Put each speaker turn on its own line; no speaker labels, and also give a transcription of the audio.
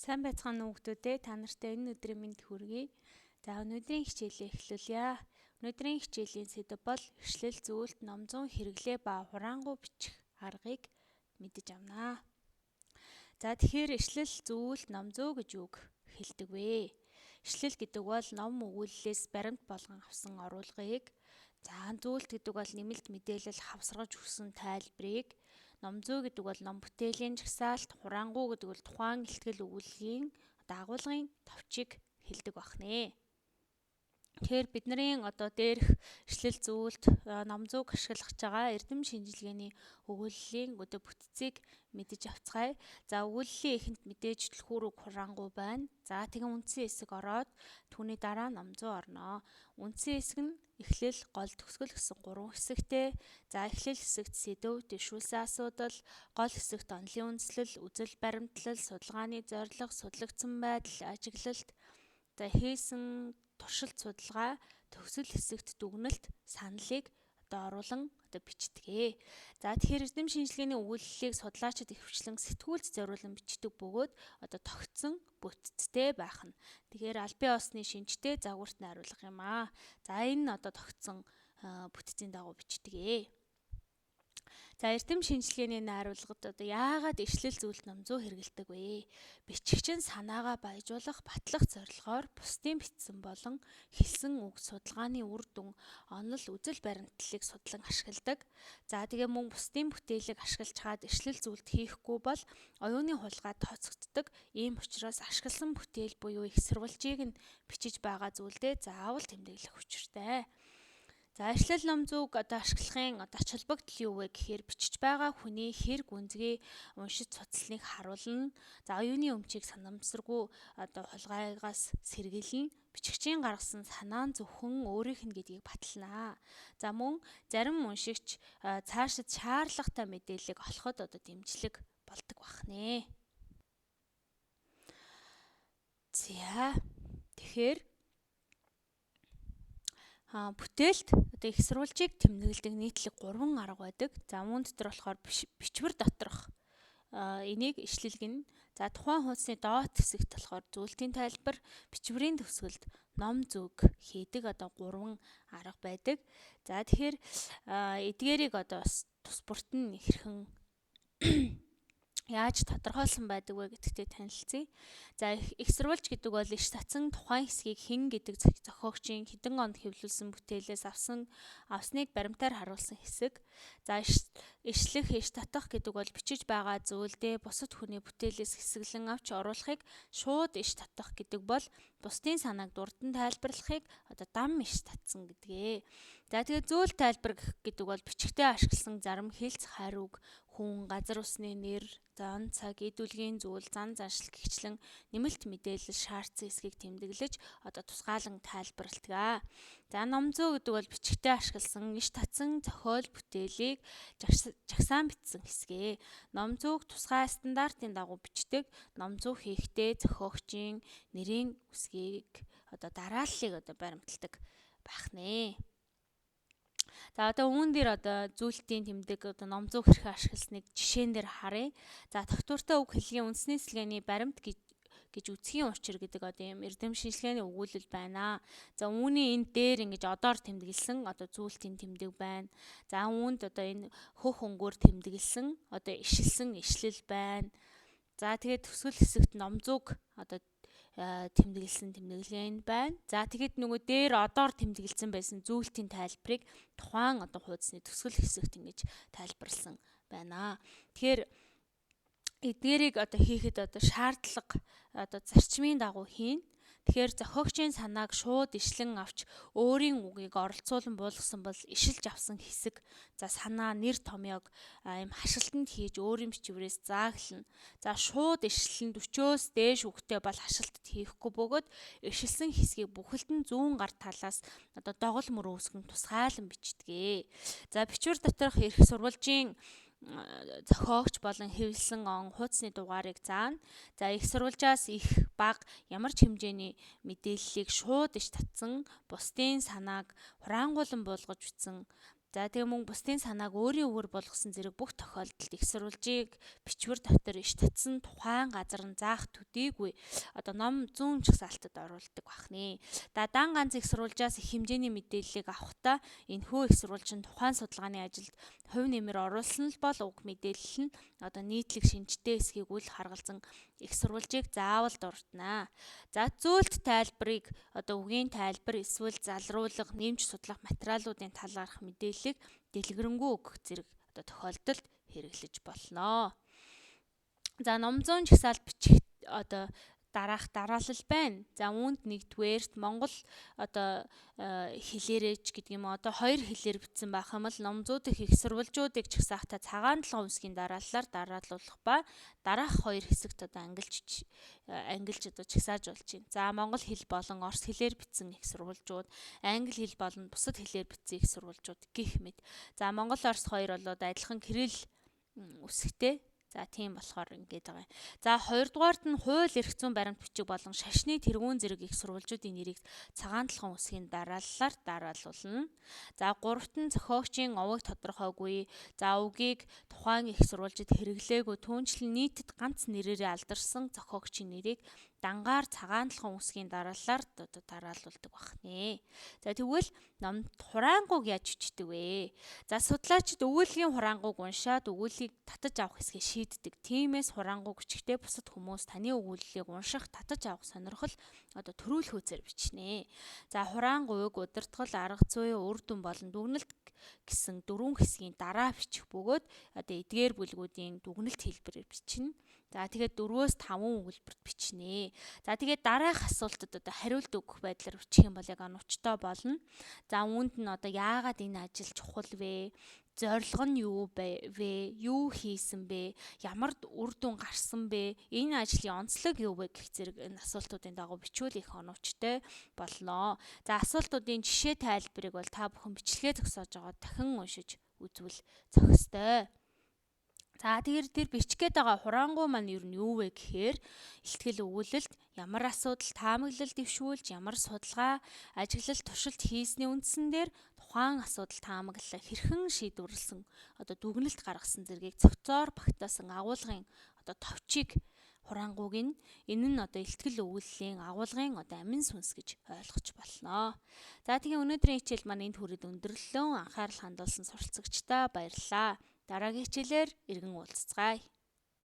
Сайн байцгаана уу хүүхдүүдээ, та нартай энэ өдрийн мэнд хүргэе. За өнөөдрийн хичээлээ эхлүүлье. Өнөөдрийн хичээлийн сэдэв бол эхлэл зүйлт ном 100 хэрэглээ ба хураангуй бичих аргыг мэдэж авнаа. За тэгэхээр эхлэл зүйлт ном 100 гэж үг хэлдэг вэ? Эхлэл гэдэг бол ном өгүүллээс баримт болгон авсан оруулгыг, зүйлт гэдэг бол нэмэлт мэдээлэл хавсаргаж өгсөн тайлбарыг, ном 100 гэдэг бол ном бүтээлийн жагсаалт, хураангуй гэдэг бол тухайн ихтгэл өгүүллийн агуулгын товчийг хэлдэг бахнэ. Тэгэхээр бидний дээрх эхлэл зүйлт ном 100 ашиглах байгаа эрдэм шинжилгээний өгүүллийн бүтцийг мэдэж авцгаая. За өгүүллийн эхэнд мэдээж түлхүүрэг хураангуй байна. За тэгэн үндсэн хэсэг ороод түүний дараа ном 100 орно. Үндсэн хэсэг нь эхлэл, гол, төгсгөл гэсэн 3 хэсэгтэй. За эхлэл хэсэгт сэдэв, дэвшүүлсэн асуудал, гол хэсэгт онолын үндслэл, үзэл баримтлал, судалгааны зорилго, судлагдсан байдал, ажиглалт, хийсэн туршилт судалгаа, төгсгөл хэсэгт дүгнэлт, саналыг оруулан бичдэг. За тэгэхээр эрдэм шинжилгээний өгүүллийг судлаачид ихэвчлэн сэтгүүлд зориулан бичдэг бөгөөд тогтсон бүтцтэй байх нь. Тэгэхээр аль бие усны шинжтэй загварт найруулга юм аа. За энэ тогтсон бүтцийн дагуу бичдэг. За эрдэм шинжилгээний найруулгад яагаад ишлэл зүйлт ном 100 хэрэгэлдэг вэ? Бичигч нь санаагаа баяжуулах, батлах зорилгоор бусдын бичсэн болон хэлсэн үг судалгааны үр дүн, онол, үзэл баримтлалыг судлан ашигладаг. За тэгээ мөн бусдын бүтээлийг ашиглаж хаад ишлэл зүйлт хийхгүй бол оюуны хулгай тооцогддог. Ийм учраас ашигласан бүтээл буюу их сурвалжийг нь бичиж байгаа зүйлдээ заавал тэмдэглэх учиртай. За ишлэл ном 100-г ашиглахын ач холбогдол юу вэ гэхээр бичиж байгаа хүний хэрэг үнцгийг уншиж судалсныг харуулна. За оюуны өмчийг санамсаргүй хулгайгаас сэргийлнэ. Бичигчийн гаргасан санаа нь зөвхөн өөрийнх нь гэдгийг баталнаа. За мөн зарим уншигч цаашид шаардлагатай мэдээллийг олоход дэмжлэг болдог бахнэ. За тэгэхээр бүтээлд их сурвалжийг тэмдэглэдэг нийтлэг 3 арга байдаг. За үүн дотор болохоор бичвэр доторх энийг ишлэлгэн. За тухайн хуудасны доод хэсэгт болохоор зүйлтийн тайлбар, бичвэрийн төгсгөлд ном зүг хийдэг 3 арга байдаг. За тэгэхээр эдгээрийг тус бүрт нь хэрхэн яаж тодорхойлсон байдаг вэ гэдэгтээ танилцъя. За их сурвалж гэдэг бол иш татсан тухайн хэсгийг хэн гэдэг зохиогчийн хэдэн онд хэвлүүлсэн бүтээлээс авсныг баримтаар харуулсан хэсэг. За ишлэх, иш татах гэдэг бол бичиж байгаа зүйлдээ бусад хүний бүтээлээс хэсэглэн авч оруулахыг шууд иш татах гэдэг бол бусдын санааг дурдан тайлбарлахыг дам иш татсан гэдгээ. За тэгээ зөөл тайлбар гэдэг бол бичгтээ ашигласан зарим хэлц, хариуг, хүн, газар усны нэр, зан, цаг, эд үлгийн зүйл, зан заншил гихчлэн нэмэлт мэдээлэл шаардсан хэсгийг тэмдэглэж тусгаалan тайлбарладаг. За ном 100 гэдэг бол бичгтээ ашигласан иш татсан зохиол бүтээлийг жагсаан бичсэн хэсгээ. Ном 100-г тусгай стандартын дагуу бичдэг. Ном 100 хийхдээ зохиогчийн нэрийн үсгийг дарааллыг баримталдаг байх нэ. За үүн дээр зүйлтийн тэмдэг ном 100 хэрхэн ашигласныг жишээн дээр харъя. За тогтвортой үг хэллэгийн үндсний сэлгээний баримт гэж үсгийн учир гэдэг ийм эрдэм шинжилгээний өгүүлэл байна. За үүний энэ дээр ингэж одоор тэмдэглэсэн зүйлтийн тэмдэг байна. За үүнд энэ хөх өнгөөр тэмдэглэсэн ишилсэн ишлэл байна. За тэгээд төсгөл хэсэгт ном 100-г тэмдэглэсэн тэмдэглэн байна. За тэгэхэд нөгөө дээр одоор тэмдэглэсэн байсан зүйлтийн тайлбарыг тухайн хуудасны төсгөл хэсэгт ингэж тайлбарлсан байна. Тэгэхээр эдгээрийг хийхэд шаардлага зарчмын дагуу хийн. Тэгэхээр зохиогчийн санааг шууд ишлэн авч өөрийн үгийг оролцуулан буулгасан бол ишилж авсан хэсэг. За санаа, нэр томьёог ийм хашилтанд хийж өөрийн бичвэрээс зааглана. За шууд ишлэн 40-оос дээш үгтэй бол хашилтад хийхгүй бөгөөд ишилсэн хэсгийг бүхэлд нь зүүн гар талаас догол мөр үүсгэн тусгайлан бичдэг. За бичвэр доторх эрх сурвалжийн зохиогч болон хэвлэлсэн он хуудасны дугаарыг заана. За их сурвалжаас их бага ямар ч хэмжээний мэдээллийг шууд иш татсан, бусдын санааг хураангуулан буулгаж бичсэн За тэгээ мөн бусдын санааг өөрийн үгээр болгосон зэрэг бүх тохиолдолд их сурвалжийг бичвэр дотор иш татсан тухайн газар нь заах төдийгүй ном зүүн жагсаалтад оруулдаг бахны. Дан ганц их сурвалжаас их хэмжээний мэдээллийг авахдаа энэхүү их сурвалж нь тухайн судалгааны ажилд хувь нэмэр оруулсан л бол уг мэдээлэл нь нийтлэг шинжтэй эсхийг үл харгалзан их сурвалжийг заавал дурднаа. За зөвлөлт тайлбарыг үгийн тайлбар эсвэл залруулга, нэмж судлах материалуудын талаарх мэдээллийг дэлгэрэнгүй өгөх зэрэг тохиолдолд хэрэглэж болно. За ном зүүн жагсаалт бичих дараах дараалал байна. За үүнд нэгдүгээрт Монгол хэлээрээ ч гэдэг юм хоёр хэлээр бичсэн байх юм бол ном зүүд их сурвалжуудыг чагсаахта цагаан толгойн үсгийн дарааллаар дараалуулах ба дараах хоёр хэсэгт ангилж чагсааж болж байна. За монгол хэл болон орос хэлээр бичсэн их сурвалжууд, англи хэл болон бусад хэлээр бичсэн их сурвалжууд гэх мэт. За монгол орос хоёр болоод адилхан кирилл үсгтэй. За тийм болохоор ингэж байгаа юм. За хоёрдугаарт нь хууль эрх зүйн баримт бичиг болон шашны тэргүүн зэрэг их сурвалжуудын нэрийг цагаан толгойн үсгийн дарааллаар дараалуулна. За гуравт нь зохиогчийн овог тодорхойгүй. За үгийг тухайн их сурвалжид хэрэглээгүй түүнчлэн нийтэд ганц нэрээрээ алдарсан зохиогчийн нэрийг дангаар цагаан толгойн үсгийн дарааллаар дараалуулдаг бахнэ. За тэгвэл номд хураангуйг яаж бичдэг вэ? За судлаачид өгүүллийн хураангуйг уншаад өгүүллийг татаж авах хэсгээ шийддэг. Тиймээс хураангуйг бичихдээ бусад хүмүүс таны өгүүллийг унших, татаж авах сонирхол төрүүлэхүйцээр бичнэ. За хураангуйг удирдгал, арга зүй, үр дүн болон дүгнэлт гэсэн дөрвөн хэсгийн дараа бичих бөгөөд эдгээр бүлгүүдийн дүгнэлт хэлбэрээр бичнэ. За тэгээд 4-5 өгүүлбэрт бичнэ. За тэгээд дараах асуултад хариулт өгөх байдлаар бичих юм бол яг оновчтой болно. За үүнд нь яагаад энэ ажил чухал вэ? Зорилго нь юу вэ? Юу хийсэн бэ? Ямар үр дүн гарсан бэ? Энэ ажлын онцлог юу вэ гэх зэрэг энэ асуултуудын дагуу бичвэл их оновчтой болно. За асуултуудын жишээ тайлбарыг бол та бүхэн бичлэгээ зогсоож байгаа дахин уншиж үзвэл зохистой. За тэр бичих гээд байгаа хураангуй маань ер нь юу вэ гэхээр ихтгэл өгүүлэлт, ямар асуудал таамаглал дэвшүүлж, ямар судалгаа, ажиглал, туршилт хийсний үндсэн дээр тухайн асуудал таамаглалаа хэрхэн шийдвэрлсэн, дүгнэлт гаргасан зэргийг цогцоор багтаасан агуулгын товчийг хураангуйг энэ нь ихтгэл өгүүллийн агуулгын амин сүнс гэж ойлгож болно. За тэгээ өнөөдрийн хичээл маань энд хүрээд өндөрлөө. Анхаарал хандуулсан суралцагчдаа баярлалаа. Дараагийн хичээлээр иргэн уулзцгаая.